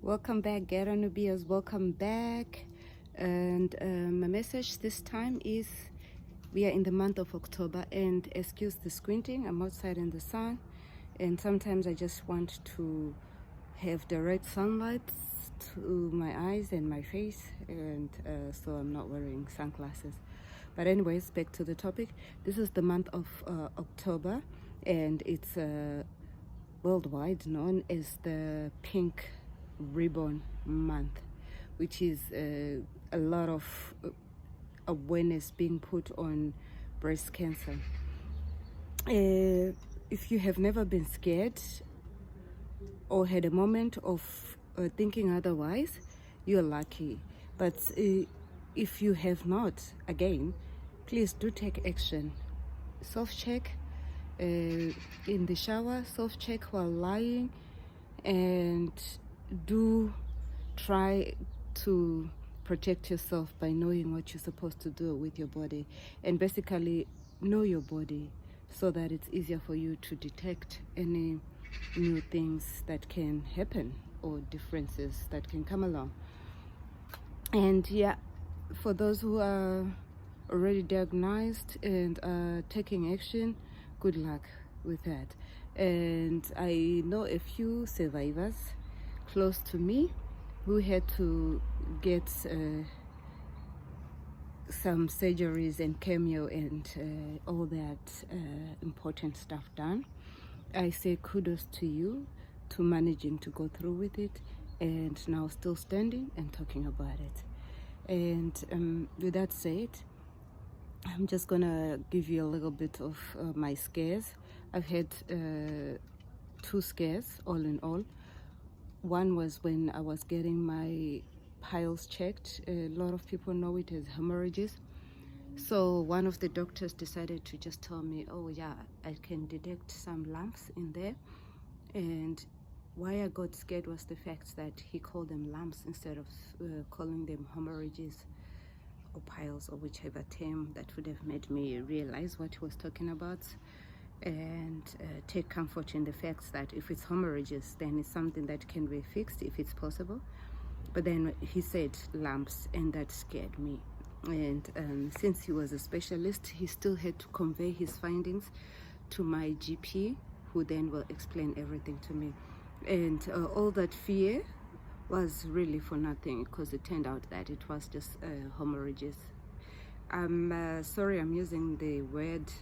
Welcome back, Ghetto Nubians. Welcome back. And my message this time is we are in the month of October, and excuse the squinting, I'm outside in the sun, and sometimes I just want to have direct sunlight to my eyes and my face, and so I'm not wearing sunglasses. But anyways, back to the topic. This is the month of October, and it's worldwide known as the Pink Ribbon Month, which is a lot of awareness being put on breast cancer. If you have never been scared or had a moment of thinking otherwise, you're lucky. But if you have not, again, please do take action. Self-check in the shower, self-check while lying, and do try to protect yourself by knowing what you're supposed to do with your body, and basically know your body so that it's easier for you to detect any new things that can happen or differences that can come along. And yeah, for those who are already diagnosed and are taking action, good luck with that. And I know a few survivors close to me who had to get some surgeries and chemo and all that important stuff done. I say kudos to you to managing to go through with it, and now still standing and talking about it. And with that said, I'm just gonna give you a little bit of my scares. I've had 2 scares all in all. One was when I was getting my piles checked. A lot of people know it as hemorrhages. So one of the doctors decided to just tell me, oh yeah, I can detect some lumps in there. And why I got scared was the fact that he called them lumps instead of calling them hemorrhages or piles, or whichever term that would have made me realize what he was talking about, and take comfort in the fact that if it's hemorrhages, then it's something that can be fixed if it's possible. But then he said lumps, and that scared me. And since he was a specialist, he still had to convey his findings to my GP, who then will explain everything to me. And all that fear was really for nothing, because it turned out that it was just hemorrhages. I'm sorry I'm using the word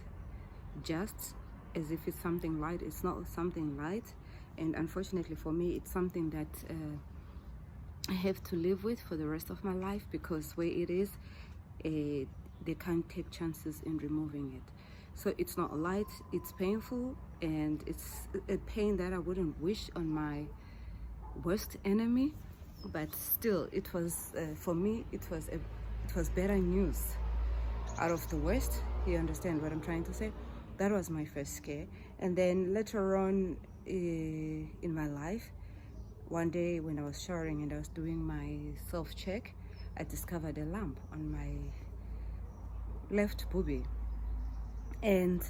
just as if it's something light. It's not something light, and unfortunately for me, it's something that I have to live with for the rest of my life, because where it is, they can't take chances in removing it. So it's not light, it's painful, and it's a pain that I wouldn't wish on my worst enemy. But still, it was for me, it was better news out of the worst. You understand what I'm trying to say? That was my first scare. And then later on in my life, one day when I was showering and I was doing my self-check, I discovered a lump on my left boobie. And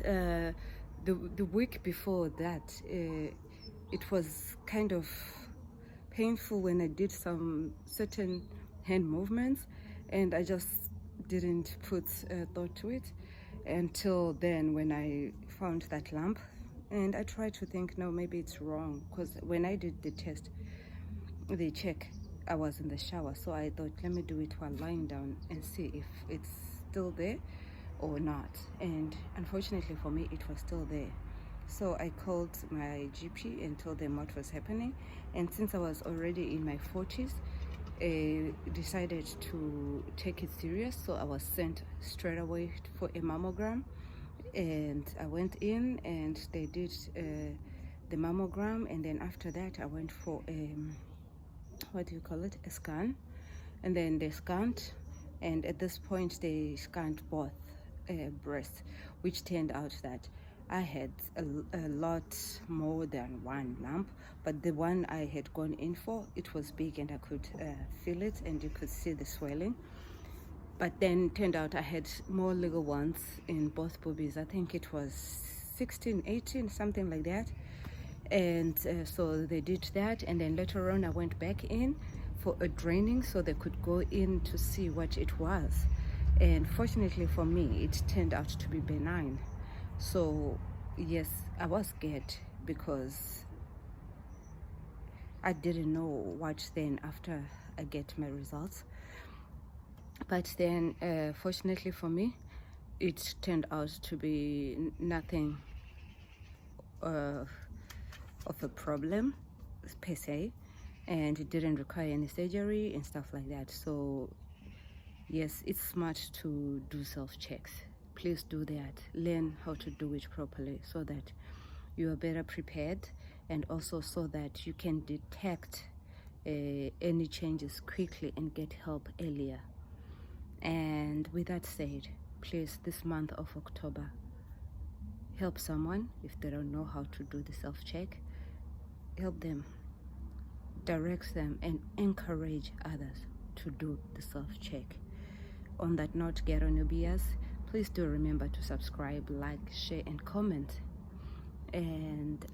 the week before that, it was kind of painful when I did some certain hand movements, and I just didn't put thought to it until then when I found that lump. And I tried to think, no, maybe it's wrong, because when I did the test, the check, I was in the shower, so I thought, let me do it while lying down and see if it's still there or not. And unfortunately for me, it was still there. So I called my GP and told them what was happening. And since I was already in my 40s, decided to take it serious. So I was sent straight away for a mammogram. And I went in and they did the mammogram. And then after that, I went for what do you call it? A scan. And then they scanned. And at this point, they scanned both breasts, which turned out that I had a lot more than one lump, but the one I had gone in for, it was big and I could feel it and you could see the swelling. But then turned out I had more little ones in both boobies. I think it was 16, 18, something like that. And so they did that, and then later on I went back in for a draining so they could go in to see what it was. And fortunately for me, it turned out to be benign. So yes, I was scared because I didn't know what then after I get my results. But then fortunately for me, it turned out to be nothing of a problem per se, and it didn't require any surgery and stuff like that. So yes, it's smart to do self-checks. Please do that. Learn how to do it properly so that you are better prepared, and also so that you can detect any changes quickly and get help earlier. And with that said, please, this month of October, help someone if they don't know how to do the self-check. Help them, direct them, and encourage others to do the self-check. On that note, get on your BS. Please do remember to subscribe, like, share, and comment. And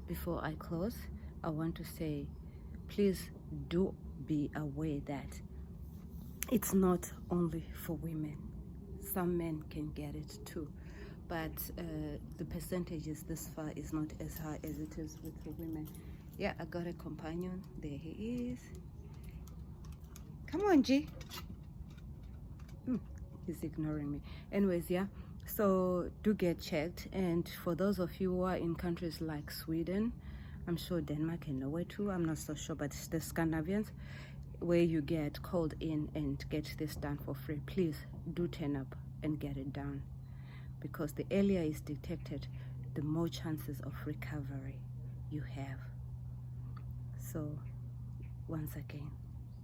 before I close, I want to say, please do be aware that it's not only for women. Some men can get it too, but the percentages this far is not as high as it is with the women. Yeah, I got a companion. There he is. Come on, G. He's ignoring me. Anyways, yeah, so do get checked. And for those of you who are in countries like Sweden, I'm sure Denmark and Norway too, I'm not so sure, but the Scandinavians, where you get called in and get this done for free, please do turn up and get it done, because the earlier it's detected, the more chances of recovery you have. So once again,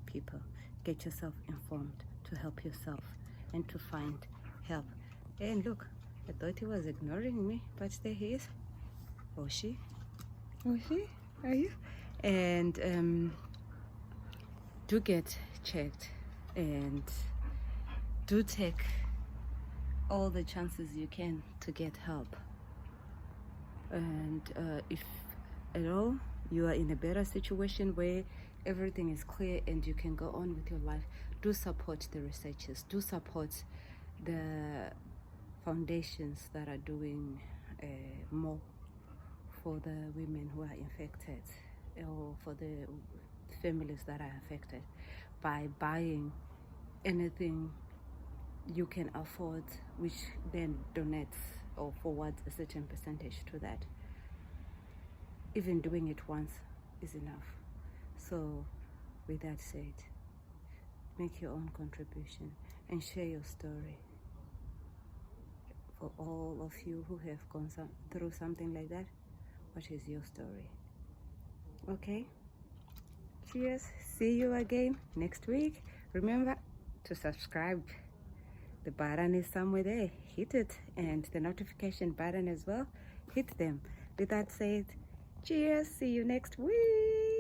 people, get yourself informed to help yourself and to find help. And look, I thought he was ignoring me, but there he is. Or she. Or she? Are you? And do get checked, and do take all the chances you can to get help. And if at all you are in a better situation where everything is clear and you can go on with your life, do support the researchers, do support the foundations that are doing more for the women who are infected, or for the families that are affected, by buying anything you can afford, which then donates or forwards a certain percentage to that. Even doing it once is enough. So with that said, make your own contribution and share your story. For all of you who have gone through something like that, what is your story? Okay? Cheers. See you again next week. Remember to subscribe. The button is somewhere there. Hit it. And the notification button as well. Hit them. With that said, cheers. See you next week.